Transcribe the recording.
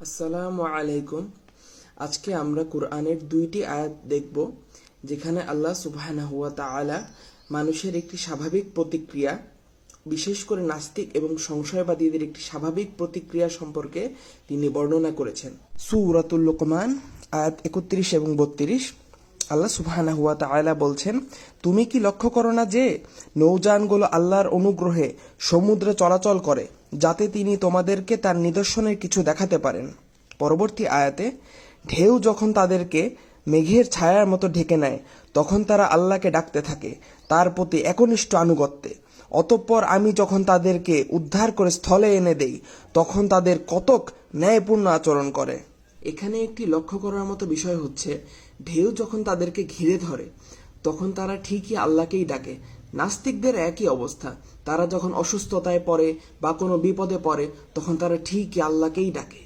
আসসালামু আলাইকুম। আজকে আমরা কোরআনের দুইটি আয়াত দেখব যেখানে আল্লাহ সুবহানাহু ওয়া তাআলা মানুষের একটি স্বাভাবিক প্রতিক্রিয়া, বিশেষ করে নাস্তিক এবং সংশয়বাদীদের একটি স্বাভাবিক প্রতিক্রিয়া সম্পর্কে তিনি বর্ণনা করেছেন। সূরাতুল লুকমান আয়াত 31 এবং 32। আল্লাহ সুবহানাহু ওয়া তাআলা বলছেন, তুমি কি লক্ষ্য করো না যে নৌযানগুলো আল্লাহর অনুগ্রহে সমুদ্রে চলাচল করে, যাতে তিনি তোমাদেরকে তার নিদর্শনের কিছু দেখাতে পারেন। পরবর্তী আয়াতে, ঢেউ যখন তাদেরকে মেঘের ছায়ার মতো ঢেকে নেয়, তখন তারা আল্লাহকে ডাকতে থাকে তার প্রতি একনিষ্ঠ আনুগত্যে। অতঃপর আমি যখন তাদেরকে উদ্ধার করে স্থলে এনে দেই, তখন তাদের কতক ন্যায়পূর্ণ আচরণ করে। এখানে একটি লক্ষ্য করার মতো বিষয় হচ্ছে, ঢেউ যখন তাদেরকে ঘিরে ধরে তখন তারা ঠিকই আল্লাহকেই ডাকে। নাস্তিকদের একই অবস্থা, তারা যখন অসুস্থতায় পড়ে বা কোনো বিপদে পড়ে তখন তারা ঠিকই আল্লাহকেই ডাকে।